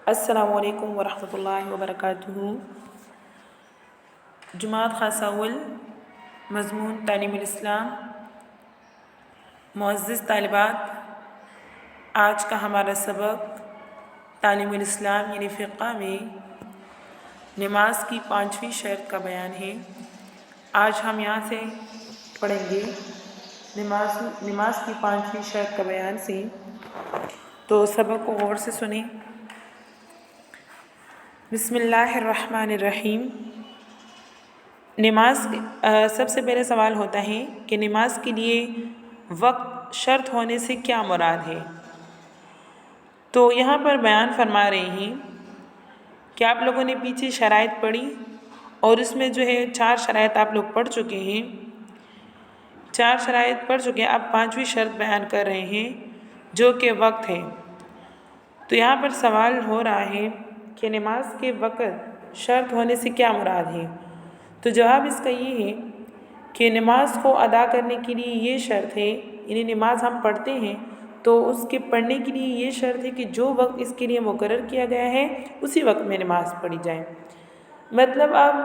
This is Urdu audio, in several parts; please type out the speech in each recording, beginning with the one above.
السلام علیکم ورحمۃ اللہ وبرکاتہ۔ جماعت خاصہ اول مضمون تعلیم الاسلام۔ معزز طالبات، آج کا ہمارا سبق تعلیم الاسلام یعنی فقہ میں نماز کی 5ویں شرط کا بیان ہے۔ آج ہم یہاں سے پڑھیں گے نماز کی 5ویں شرط کا بیان سے، تو سبق کو غور سے سنیں۔ بسم اللہ الرحمن الرحیم۔ نماز سب سے پہلے سوال ہوتا ہے کہ نماز کے لیے وقت شرط ہونے سے کیا مراد ہے؟ تو یہاں پر بیان فرما رہے ہیں کہ آپ لوگوں نے پیچھے شرائط پڑھی اور اس میں جو ہے 4 شرائط آپ لوگ پڑھ چکے ہیں، 4 شرائط پڑھ چکے ہیں۔ اب 5ویں شرط بیان کر رہے ہیں جو کہ وقت ہے۔ تو یہاں پر سوال ہو رہا ہے کہ نماز کے وقت شرط ہونے سے کیا مراد ہے؟ تو جواب اس کا یہ ہے کہ نماز کو ادا کرنے کے لیے یہ شرط ہے، یعنی نماز ہم پڑھتے ہیں تو اس کے پڑھنے کے لیے یہ شرط ہے کہ جو وقت اس کے لیے مقرر کیا گیا ہے اسی وقت میں نماز پڑھی جائے۔ مطلب اب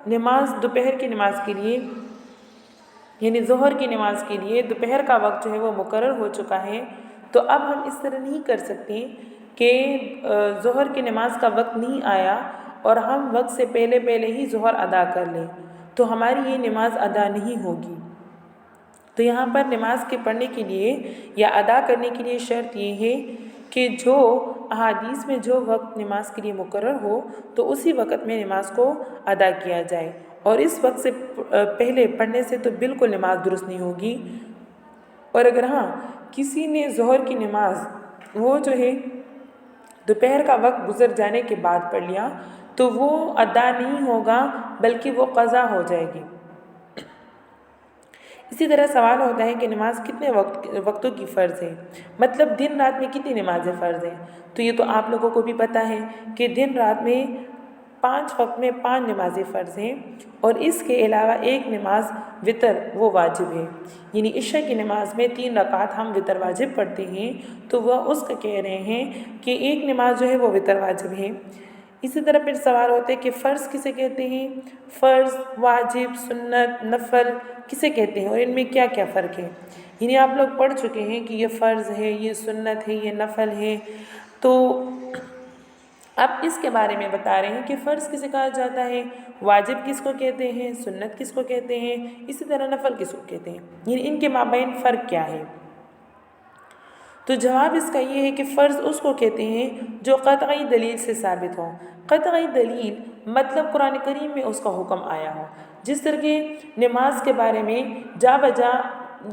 نماز دوپہر کی نماز کے لیے یعنی ظہر کی نماز کے لیے دوپہر کا وقت جو ہے وہ مقرر ہو چکا ہے، تو اب ہم اس طرح نہیں کر سکتے کہ ظہر کی نماز کا وقت نہیں آیا اور ہم وقت سے پہلے ہی ظہر ادا کر لیں، تو ہماری یہ نماز ادا نہیں ہوگی۔ تو یہاں پر نماز کے پڑھنے کے لیے یا ادا کرنے کے لیے شرط یہ ہے کہ جو احادیث میں جو وقت نماز کے لیے مقرر ہو تو اسی وقت میں نماز کو ادا کیا جائے، اور اس وقت سے پہلے پڑھنے سے تو بالکل نماز درست نہیں ہوگی۔ اور اگر کسی نے ظہر کی نماز وہ جو ہے دوپہر کا وقت گزر جانے کے بعد پڑھ لیا تو وہ ادا نہیں ہوگا بلکہ وہ قضا ہو جائے گی۔ اسی طرح سوال ہوتا ہے کہ نماز کتنے وقتوں کی فرض ہے، مطلب دن رات میں کتنی نمازیں فرض ہیں؟ تو یہ تو آپ لوگوں کو بھی پتہ ہے کہ دن رات میں 5 وقت میں 5 نمازیں فرض ہیں، اور اس کے علاوہ ایک نماز وطر وہ واجب ہے، یعنی عشاء کی نماز میں 3 رکعت ہم وطر واجب پڑھتے ہیں، تو وہ اس کا کہہ رہے ہیں کہ ایک نماز جو ہے وہ وطر واجب ہے۔ اسی طرح پھر سوال ہوتا ہے کہ فرض کسے کہتے ہیں؟ فرض، واجب، سنت، نفل کسے کہتے ہیں اور ان میں کیا کیا فرق ہے؟ یعنی آپ لوگ پڑھ چکے ہیں کہ یہ فرض ہے، یہ سنت ہے، یہ نفل ہے، تو اب اس کے بارے میں بتا رہے ہیں کہ فرض کسے کہا جاتا ہے، واجب کس کو کہتے ہیں، سنت کس کو کہتے ہیں، اسی طرح نفل کس کو کہتے ہیں، یعنی ان کے مابین فرق کیا ہے؟ تو جواب اس کا یہ ہے کہ فرض اس کو کہتے ہیں جو قطعی دلیل سے ثابت ہو۔ قطعی دلیل مطلب قرآن کریم میں اس کا حکم آیا ہو، جس طرح کہ نماز کے بارے میں جا بجا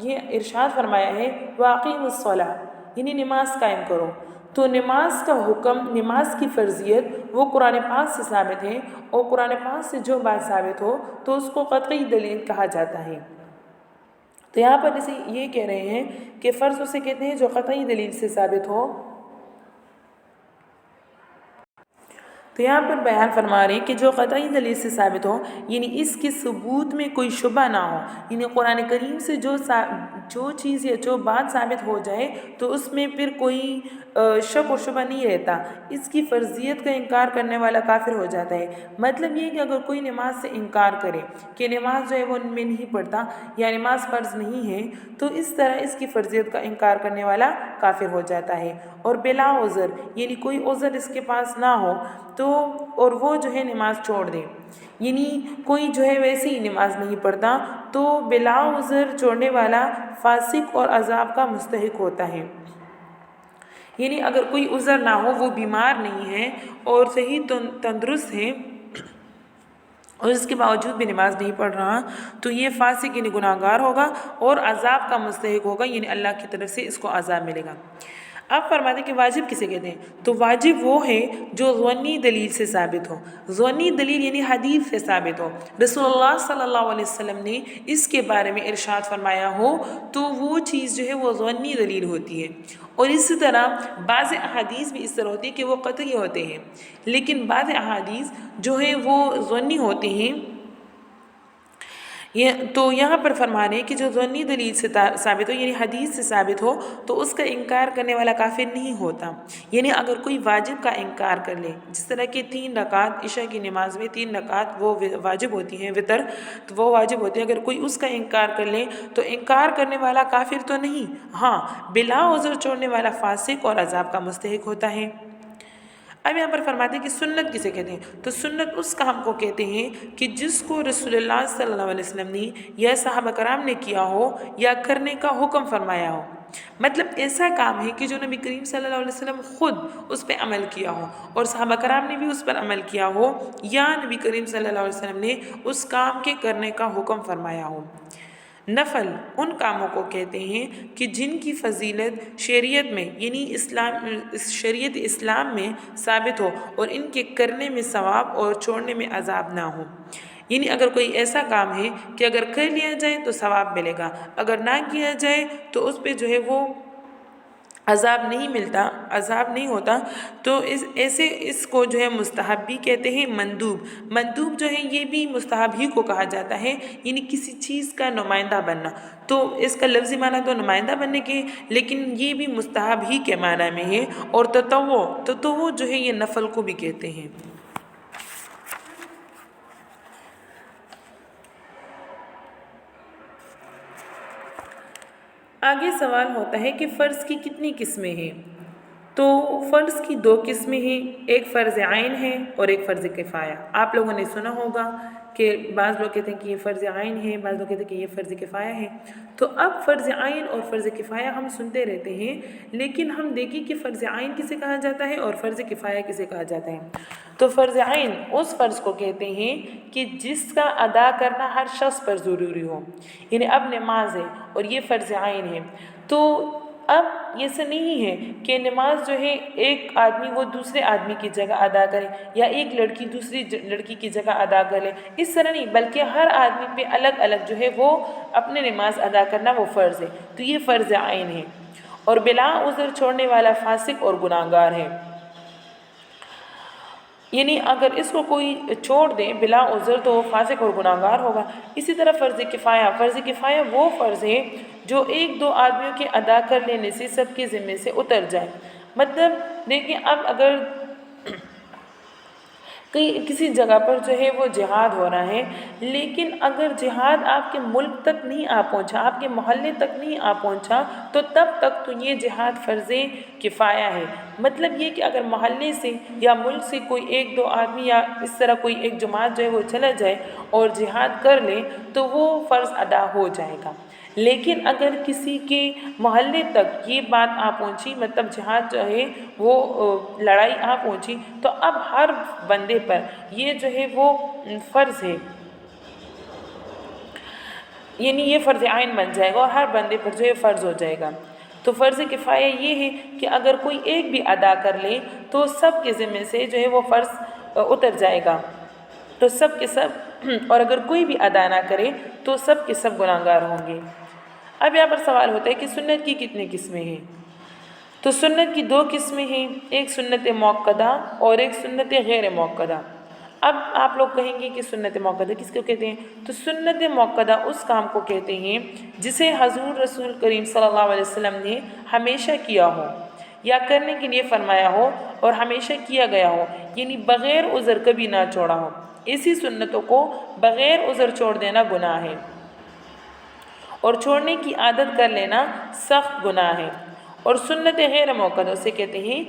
یہ ارشاد فرمایا ہے وَأَقِیمُوا الصَّلَاةَ، یعنی نماز قائم کرو۔ تو نماز کا حکم، نماز کی فرضیت وہ قرآن پاک سے ثابت ہے، اور قرآن پاک سے جو بات ثابت ہو تو اس کو قطعی دلیل کہا جاتا ہے۔ تو یہاں پر اسے یہ کہہ رہے ہیں کہ فرض اسے کہتے ہیں جو قطعی دلیل سے ثابت ہو۔ تو یہاں پر بیان فرما رہے ہیں کہ جو قطعی دلیل سے ثابت ہو، یعنی اس کے ثبوت میں کوئی شبہ نہ ہو، یعنی قرآن کریم سے جو چیز یا جو بات ثابت ہو جائے تو اس میں پھر کوئی شک و شبہ نہیں رہتا، اس کی فرضیت کا انکار کرنے والا کافر ہو جاتا ہے۔ مطلب یہ کہ اگر کوئی نماز سے انکار کرے کہ نماز جو ہے وہ میں نہیں پڑھتا یا نماز فرض نہیں ہے، تو اس طرح اس کی فرضیت کا انکار کرنے والا کافر ہو جاتا ہے، اور بلا عذر یعنی کوئی عذر اس کے پاس نہ ہو تو اور وہ جو ہے نماز چھوڑ دے، یعنی کوئی جو ہے ویسے ہی نماز نہیں پڑھتا تو بلا عذر چھوڑنے والا فاسق اور عذاب کا مستحق ہوتا ہے۔ یعنی اگر کوئی عذر نہ ہو، وہ بیمار نہیں ہے اور صحیح تندرست ہے اور اس کے باوجود بھی نماز نہیں پڑھ رہا، تو یہ فاسق یعنی گناہ گار ہوگا اور عذاب کا مستحق ہوگا، یعنی اللہ کی طرف سے اس کو عذاب ملے گا۔ اب فرماتے ہیں کہ واجب کسے کہتے ہیں؟ تو واجب وہ ہے جو ظنی دلیل سے ثابت ہو۔ ظنی دلیل یعنی حدیث سے ثابت ہو، رسول اللہ صلی اللہ علیہ وسلم نے اس کے بارے میں ارشاد فرمایا ہو، تو وہ چیز جو ہے وہ ظنی دلیل ہوتی ہے۔ اور اسی طرح بعض احادیث بھی اس طرح ہوتی ہے کہ وہ قطعی ہوتے ہیں، لیکن بعض احادیث جو ہیں وہ ظنی ہوتے ہیں، تو یہاں پر فرما رہے ہیں کہ جو ظنی دلیل سے ثابت ہو، یعنی حدیث سے ثابت ہو، تو اس کا انکار کرنے والا کافر نہیں ہوتا۔ یعنی اگر کوئی واجب کا انکار کر لے، جس طرح کہ 3 رکعت عشاء کی نماز میں 3 رکعت وہ واجب ہوتی ہیں، وطر، تو وہ واجب ہوتی ہے، اگر کوئی اس کا انکار کر لے تو انکار کرنے والا کافر تو نہیں، ہاں بلا عذر چھوڑنے والا فاسق اور عذاب کا مستحق ہوتا ہے۔ اب یہاں پر فرماتے ہیں کہ سنت کسے کہتے ہیں؟ تو سنت اس کام کو کہتے ہیں کہ جس کو رسول اللہ صلی اللہ علیہ وسلم نے یا صحابہ کرام نے کیا ہو یا کرنے کا حکم فرمایا ہو۔ مطلب ایسا کام ہے کہ جو نبی کریم صلی اللہ علیہ وسلم خود اس پہ عمل کیا ہو اور صحابہ کرام نے بھی اس پر عمل کیا ہو، یا نبی کریم صلی اللہ علیہ وسلم نے اس کام کے کرنے کا حکم فرمایا ہو۔ نفل ان کاموں کو کہتے ہیں کہ جن کی فضیلت شریعت میں، یعنی شریعت اسلام میں ثابت ہو اور ان کے کرنے میں ثواب اور چھوڑنے میں عذاب نہ ہو۔ یعنی اگر کوئی ایسا کام ہے کہ اگر کر لیا جائے تو ثواب ملے گا، اگر نہ کیا جائے تو اس پہ جو ہے وہ عذاب نہیں ملتا، عذاب نہیں ہوتا، تو اس کو جو ہے مستحب بھی کہتے ہیں۔ مندوب جو ہے یہ بھی مستحب ہی کو کہا جاتا ہے، یعنی کسی چیز کا نمائندہ بننا، تو اس کا لفظی معنی تو نمائندہ بننے کے، لیکن یہ بھی مستحب ہی کے معنی میں ہے۔ اور تطوع جو ہے یہ نفل کو بھی کہتے ہیں۔ آگے سوال ہوتا ہے کہ فرض کی کتنی قسمیں ہیں؟ تو فرض کی 2 قسمیں ہیں، ایک فرض عین ہے اور ایک فرض کفایہ۔ آپ لوگوں نے سنا ہوگا کہ بعض لوگ کہتے ہیں کہ یہ فرض عین ہے، بعض لوگ کہتے ہیں کہ یہ فرض کفایہ ہے۔ تو اب فرض عین اور فرض کفایہ ہم سنتے رہتے ہیں، لیکن ہم دیکھیں کہ فرض عین کسے کہا جاتا ہے اور فرض کفایہ کسے کہا جاتا ہے۔ تو فرض عین اس فرض کو کہتے ہیں کہ جس کا ادا کرنا ہر شخص پر ضروری ہو، یعنی اب نماز ہے اور یہ فرض عین ہے، تو اب یہ سے نہیں ہے کہ نماز جو ہے ایک آدمی وہ دوسرے آدمی کی جگہ ادا کرے یا ایک لڑکی دوسری لڑکی کی جگہ ادا کر لے، اس طرح نہیں، بلکہ ہر آدمی پہ الگ الگ جو ہے وہ اپنے نماز ادا کرنا وہ فرض ہے، تو یہ فرض عین ہے۔ اور بلا عذر چھوڑنے والا فاسق اور گناہگار ہے، یعنی اگر اس کو کوئی چھوڑ دے بلا عذر تو وہ فاسق اور گناہگار ہوگا۔ اسی طرح فرض کفایہ وہ فرض ہے جو 1-2 آدمیوں کے ادا کر لینے سے سب کے ذمے سے اتر جائے۔ مطلب دیکھیں، اب اگر کسی جگہ پر جو ہے وہ جہاد ہو رہا ہے، لیکن اگر جہاد آپ کے ملک تک نہیں آ پہنچا، آپ کے محلے تک نہیں آ پہنچا، تو تب تک تو یہ جہاد فرض کفایہ ہے۔ مطلب یہ کہ اگر محلے سے یا ملک سے کوئی 1-2 آدمی یا اس طرح کوئی ایک جماعت جو ہے وہ چلا جائے اور جہاد کر لے تو وہ فرض ادا ہو جائے گا۔ لیکن اگر کسی کے محلے تک یہ بات آ پہنچی، مطلب جہاد جو ہے وہ لڑائی آ پہنچی، تو اب ہر بندے پر یہ جو ہے وہ فرض ہے، یعنی یہ فرض عین بن جائے گا اور ہر بندے پر جو ہے فرض ہو جائے گا۔ تو فرض کفایہ یہ ہے کہ اگر کوئی ایک بھی ادا کر لے تو سب کے ذمے سے جو ہے وہ فرض اتر جائے گا، تو سب کے سب، اور اگر کوئی بھی ادا نہ کرے تو سب کے سب گناہگار ہوں گے۔ اب یہاں پر سوال ہوتا ہے کہ سنت کی کتنی قسمیں ہیں؟ تو سنت کی 2 قسمیں ہیں، ایک سنت موقدہ اور ایک سنت غیر موقدہ۔ اب آپ لوگ کہیں گے کہ سنت موقدہ کس کو کہتے ہیں؟ تو سنت موقدہ اس کام کو کہتے ہیں جسے حضور رسول کریم صلی اللہ علیہ وسلم نے ہمیشہ کیا ہو یا کرنے کے لیے فرمایا ہو اور ہمیشہ کیا گیا ہو، یعنی بغیر عذر کبھی نہ چھوڑا ہو۔ ایسی سنتوں کو بغیر عذر چھوڑ دینا گناہ ہے، اور چھوڑنے کی عادت کر لینا سخت گناہ ہے۔ اور سنت غیر موقدہ اسے کہتے ہیں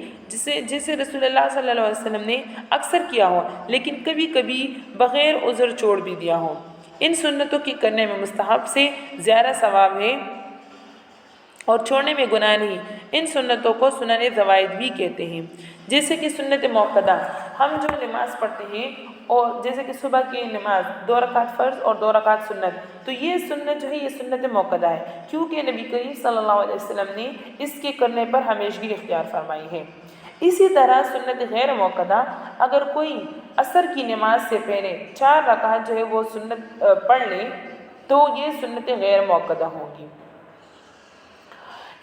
جسے رسول اللہ صلی اللہ علیہ وسلم نے اکثر کیا ہو لیکن کبھی کبھی بغیر عذر چھوڑ بھی دیا ہو۔ ان سنتوں کی کرنے میں مستحب سے زیادہ ثواب ہے اور چھوڑنے میں گناہ نہیں۔ ان سنتوں کو سنن زوائد بھی کہتے ہیں، جیسے کہ سنت موقدہ، ہم جو نماز پڑھتے ہیں، اور جیسے کہ صبح کی نماز 2 رکعت فرض اور 2 رکعت سنت، تو یہ سنت جو ہے یہ سنت موقدہ ہے، کیونکہ نبی کریم صلی اللہ علیہ وسلم نے اس کے کرنے پر ہمیشگی اختیار فرمائی ہے۔ اسی طرح سنت غیر موقدہ، اگر کوئی عصر کی نماز سے پہلے 4 رکعت جو ہے وہ سنت پڑھ لے تو یہ سنت غیر موقدہ ہوگی۔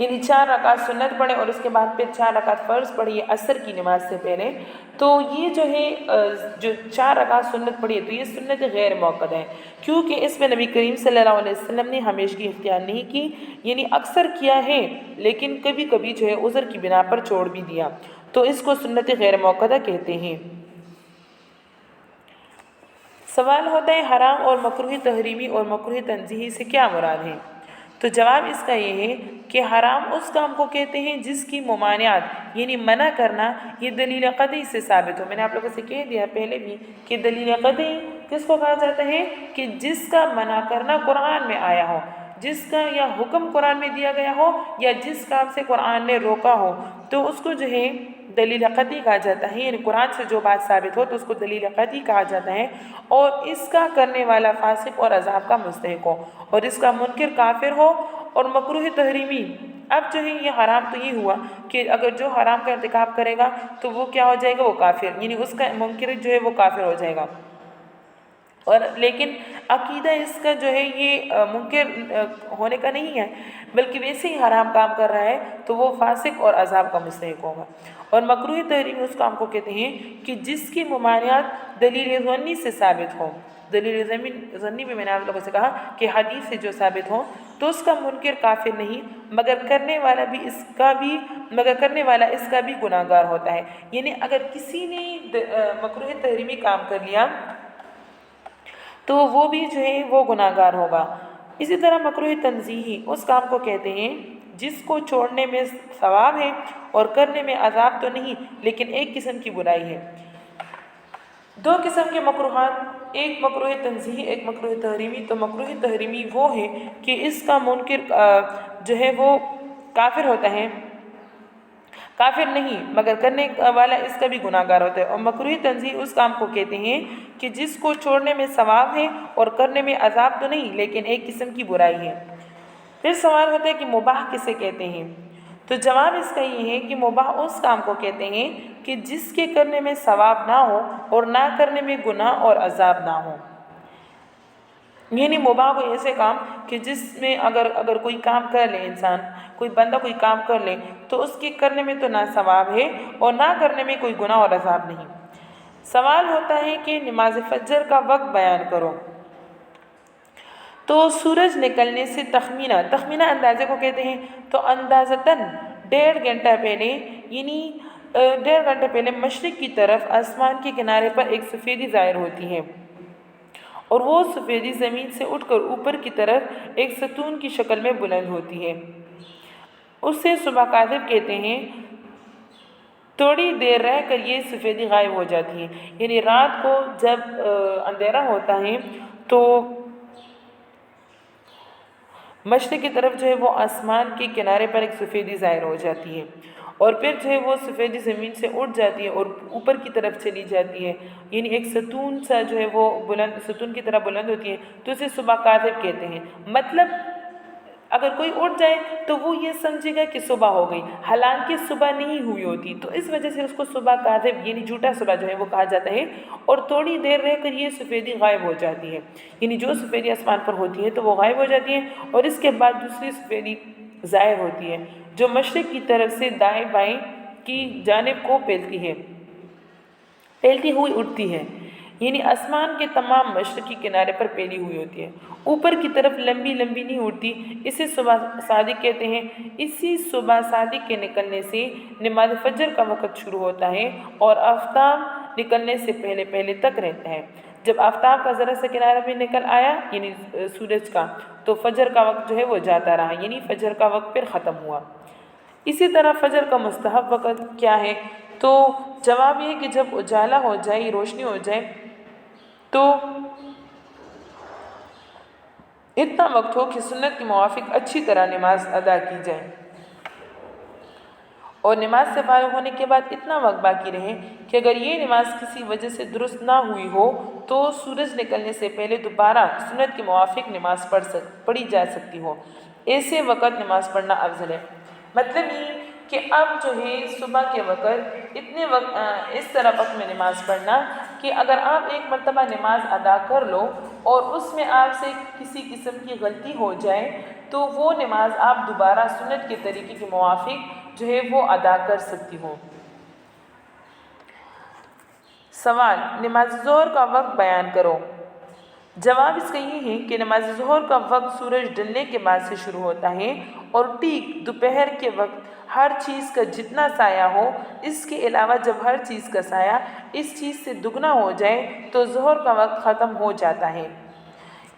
یعنی 4 رکعت سنت پڑھیں اور اس کے بعد پھر 4 رکعت فرض پڑھیے عصر کی نماز سے پہلے، تو یہ جو ہے جو 4 رکعت سنت پڑھی ہے تو یہ سنت غیر موقع ہے، کیونکہ اس میں نبی کریم صلی اللہ علیہ وسلم نے ہمیشگی اختیار نہیں کی، یعنی اکثر کیا ہے لیکن کبھی کبھی جو ہے عذر کی بنا پر چھوڑ بھی دیا، تو اس کو سنت غیر موقع کہتے ہیں۔ سوال ہوتا ہے حرام اور مکروہ تحریمی اور مکروہ تنزیہی سے کیا مراد ہے؟ تو جواب اس کا یہ ہے کہ حرام اس کام کو کہتے ہیں جس کی ممانعت یعنی منع کرنا یہ دلیل قطعی سے ثابت ہو۔ میں نے آپ لوگوں سے کہہ دیا پہلے بھی کہ دلیل قطعی کس کو کہا جاتا ہے کہ جس کا منع کرنا قرآن میں آیا ہو، جس کا یا حکم قرآن میں دیا گیا ہو یا جس کام سے قرآن نے روکا ہو، تو اس کو جو ہے دلیل قطعی کہا جاتا ہے، یعنی قرآن سے جو بات ثابت ہو تو اس کو دلیل قطعی کہا جاتا ہے، اور اس کا کرنے والا فاسق اور عذاب کا مستحق ہو، اور اس کا منکر کافر ہو۔ اور مکروہ تحریمی، اب جو ہے یہ حرام تو یہ ہوا کہ اگر جو حرام کا ارتکاب کرے گا تو وہ کیا ہو جائے گا، وہ کافر، یعنی اس کا منکر جو ہے وہ کافر ہو جائے گا، اور لیکن عقیدہ اس کا جو ہے یہ منکر ہونے کا نہیں ہے، بلکہ ویسے ہی حرام کام کر رہا ہے تو وہ فاسق اور عذاب کا مستحق ہوگا۔ اور مکروہ تحریم اس کام کو کہتے ہیں کہ جس کی ممانعت دلیل ظنی سے ثابت ہو۔ دلیل ظنی میں نے آپ لوگوں سے کہا کہ حدیث سے جو ثابت ہو تو اس کا منکر کافر نہیں، مگر کرنے والا اس کا بھی گناہ گار ہوتا ہے، یعنی اگر کسی نے مکروہ تحریمی کام کر لیا تو وہ بھی جو ہے وہ گناہ گار ہوگا۔ اسی طرح مکروہ تنزیہی اس کام کو کہتے ہیں جس کو چھوڑنے میں ثواب ہے اور کرنے میں عذاب تو نہیں لیکن ایک قسم کی برائی ہے۔ دو قسم کے مکروہات، ایک مکروہ تنزیہی ایک مکروہ تحریمی۔ تو مکروہ تحریمی وہ ہے کہ اس کا منکر جو ہے وہ کافر ہوتا ہے، کافر نہیں مگر کرنے والا اس کا بھی گناہ گار ہوتا ہے۔ اور مکروہ تنزیہ اس کام کو کہتے ہیں کہ جس کو چھوڑنے میں ثواب ہے اور کرنے میں عذاب تو نہیں لیکن ایک قسم کی برائی ہے۔ پھر سوال ہوتا ہے کہ مباح کسے کہتے ہیں؟ تو جواب اس کا یہ ہے کہ مباح اس کام کو کہتے ہیں کہ جس کے کرنے میں ثواب نہ ہو اور نہ کرنے میں گناہ اور عذاب نہ ہو، یعنی مباح کوئی ایسے کام کہ جس میں اگر کوئی کام کر لے انسان، کوئی بندہ کوئی کام کر لے تو اس کے کرنے میں تو نہ ثواب ہے اور نہ کرنے میں کوئی گناہ اور عذاب نہیں۔ سوال ہوتا ہے کہ نماز فجر کا وقت بیان کرو۔ تو سورج نکلنے سے تخمینہ اندازے کو کہتے ہیں، تو اندازتاً 1.5 گھنٹہ پہلے، یعنی 1.5 گھنٹے پہلے مشرق کی طرف آسمان کے کنارے پر ایک سفیدی ظاہر ہوتی ہے، اور وہ سفیدی زمین سے اٹھ کر اوپر کی طرف ایک ستون کی شکل میں بلند ہوتی ہے، اسے صبح کاذب کہتے ہیں۔ تھوڑی دیر رہ کر یہ سفیدی غائب ہو جاتی ہے، یعنی رات کو جب اندھیرا ہوتا ہے تو مشرق کی طرف جو ہے وہ آسمان کے کنارے پر ایک سفیدی ظاہر ہو جاتی ہے، اور پھر جو ہے وہ سفیدی زمین سے اٹھ جاتی ہے اور اوپر کی طرف چلی جاتی ہے، یعنی ایک ستون سا جو ہے وہ ستون کی طرح بلند ہوتی ہے، تو اسے صبح کاذب کہتے ہیں۔ مطلب اگر کوئی اٹھ جائے تو وہ یہ سمجھے گا کہ صبح ہو گئی، حالانکہ صبح نہیں ہوئی ہوتی، تو اس وجہ سے اس کو صبح کاذب یعنی جھوٹا صبح جو ہے وہ کہا جاتا ہے۔ اور تھوڑی دیر رہ کر یہ سفیدی غائب ہو جاتی ہے، یعنی جو سفیدی آسمان پر ہوتی ہے تو وہ غائب ہو جاتی ہے، اور اس کے بعد دوسری سفیدی ظاہر ہوتی ہے جو مشرق کی طرف سے دائیں بائیں کی جانب کو پھیلتی ہوئی اٹھتی ہے، یعنی آسمان کے تمام مشرقی کنارے پر پھیلی ہوئی ہوتی ہے، اوپر کی طرف لمبی نہیں اٹھتی، اسے صبح صادق کہتے ہیں۔ اسی صبح صادق کے نکلنے سے نماز فجر کا وقت شروع ہوتا ہے اور آفتاب نکلنے سے پہلے تک رہتا ہے۔ جب آفتاب کا ذرا سا کنارہ بھی نکل آیا یعنی سورج کا، تو فجر کا وقت جو ہے وہ جاتا رہا، یعنی فجر کا وقت پھر ختم ہوا۔ اسی طرح فجر کا مستحب وقت کیا ہے؟ تو جواب یہ ہے کہ جب اجالا ہو جائے، روشنی ہو جائے، تو اتنا وقت ہو کہ سنت کے موافق اچھی طرح نماز ادا کی جائے، اور نماز سے فارغ ہونے کے بعد اتنا وقت باقی رہے کہ اگر یہ نماز کسی وجہ سے درست نہ ہوئی ہو تو سورج نکلنے سے پہلے دوبارہ سنت کے موافق نماز پڑھی جا سکتی ہو۔ ایسے وقت نماز پڑھنا افضل ہے۔ مطلب یہ کہ اب جو ہے صبح کے وقت اس طرح وقت میں نماز پڑھنا کہ اگر آپ ایک مرتبہ نماز ادا کر لو اور اس میں آپ سے کسی قسم کی غلطی ہو جائے تو وہ نماز آپ دوبارہ سنت کے طریقے کے موافق جو ہے وہ ادا کر سکتی ہوں۔ سوال، نماز ظہر کا وقت بیان کرو۔ جواب اس کا یہ ہے کہ نماز ظہر کا وقت سورج ڈھلنے کے بعد سے شروع ہوتا ہے اور ٹھیک دوپہر کے وقت ہر چیز کا جتنا سایہ ہو، اس کے علاوہ جب ہر چیز کا سایہ اس چیز سے دگنا ہو جائے تو ظہر کا وقت ختم ہو جاتا ہے۔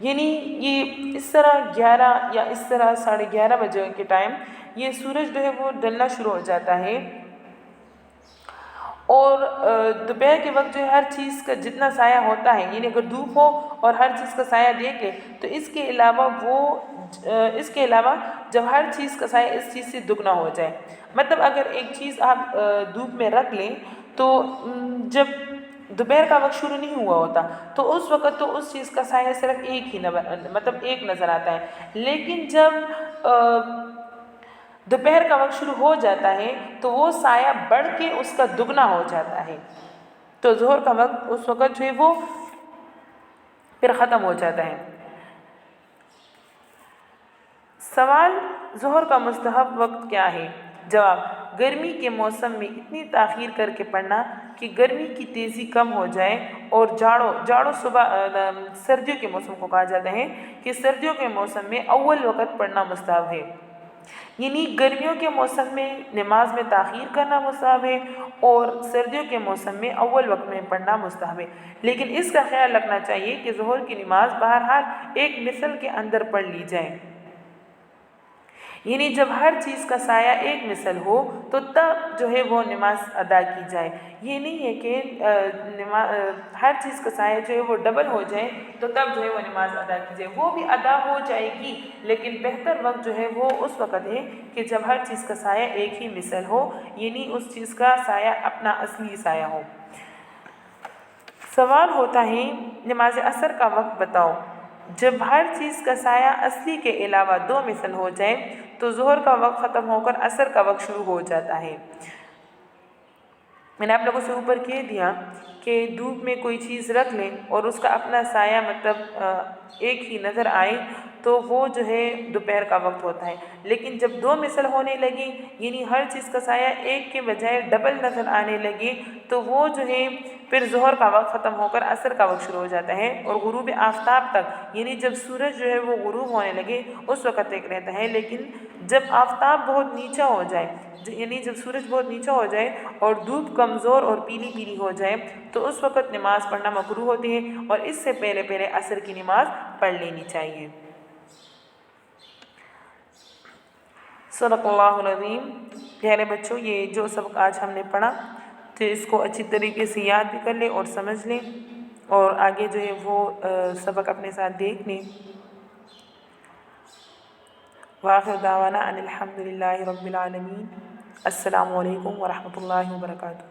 یعنی یہ اس طرح 11 یا اس طرح 11:30 بجے کے ٹائم یہ سورج جو ہے وہ ڈھلنا شروع ہو جاتا ہے، اور دوپہر کے وقت جو ہے ہر چیز کا جتنا سایہ ہوتا ہے، یعنی اگر دھوپ ہو اور ہر چیز کا سایہ دیکھ لے تو اس کے علاوہ جب ہر چیز کا سایہ اس چیز سے دگنا ہو جائے، مطلب اگر ایک چیز آپ دھوپ میں رکھ لیں تو جب دوپہر کا وقت شروع نہیں ہوا ہوتا تو اس وقت تو اس چیز کا سایہ صرف ایک نظر آتا ہے، لیکن جب دوپہر کا وقت شروع ہو جاتا ہے تو وہ سایہ بڑھ کے اس کا دگنا ہو جاتا ہے، تو ظہر کا وقت اس وقت جو ہے وہ پھر ختم ہو جاتا ہے۔ سوال، ظہر کا مستحب وقت کیا ہے؟ جواب، گرمی کے موسم میں اتنی تاخیر کر کے پڑھنا کہ گرمی کی تیزی کم ہو جائے، اور جاڑو سردیوں کے موسم کو کہا جاتا ہے کہ سردیوں کے موسم میں اول وقت پڑھنا مستحب ہے، یعنی گرمیوں کے موسم میں نماز میں تاخیر کرنا مستحب ہے اور سردیوں کے موسم میں اول وقت میں پڑھنا مستحب ہے، لیکن اس کا خیال رکھنا چاہیے کہ ظہر کی نماز بہرحال ایک مثل کے اندر پڑھ لی جائے، یعنی جب ہر چیز کا سایہ ایک مثل ہو تو تب جو ہے وہ نماز ادا کی جائے، یہ نہیں ہے کہ ہر چیز کا سایہ جو ہے وہ ڈبل ہو جائے تو تب جو ہے وہ نماز ادا کی جائے، وہ بھی ادا ہو جائے گی، لیکن بہتر وقت جو ہے وہ اس وقت ہے کہ جب ہر چیز کا سایہ ایک ہی مثل ہو، یعنی اس چیز کا سایہ اپنا اصلی سایہ ہو۔ سوال ہوتا ہے، نماز عصر کا وقت بتاؤ۔ جب ہر چیز کا سایہ اصلی کے علاوہ 2 مثل ہو جائے تو ظہر کا وقت ختم ہو کر عصر کا وقت شروع ہو جاتا ہے۔ میں نے آپ لوگوں سے اوپر کہہ دیا کہ دھوپ میں کوئی چیز رکھ لیں اور اس کا اپنا سایہ ایک ہی نظر آئے تو وہ جو ہے دوپہر کا وقت ہوتا ہے، لیکن جب 2 مثل ہونے لگی، یعنی ہر چیز کا سایہ ایک کے بجائے ڈبل نظر آنے لگے، تو وہ جو ہے پھر ظہر کا وقت ختم ہو کر عصر کا وقت شروع ہو جاتا ہے، اور غروب آفتاب تک، یعنی جب سورج جو ہے وہ غروب ہونے لگے اس وقت ایک رہتا ہے، لیکن جب آفتاب بہت نیچا ہو جائے، یعنی جب سورج بہت نیچا ہو جائے اور دھوپ کمزور اور پیلی پیلی ہو جائے تو اس وقت نماز پڑھنا مکروہ ہوتی ہے، اور اس سے پہلے عصر کی نماز پڑھ لینی چاہیے۔ صدق اللہ العظیم۔ پیارے بچوں، یہ جو سبق آج ہم نے پڑھا تو اس کو اچھی طریقے سے یاد بھی کر لیں اور سمجھ لیں، اور آگے جو ہے وہ سبق اپنے ساتھ دیکھ لیں۔ وآخر دعوانا ان الحمد للہ رب العالمین۔ السلام علیکم ورحمۃ اللہ وبرکاتہ۔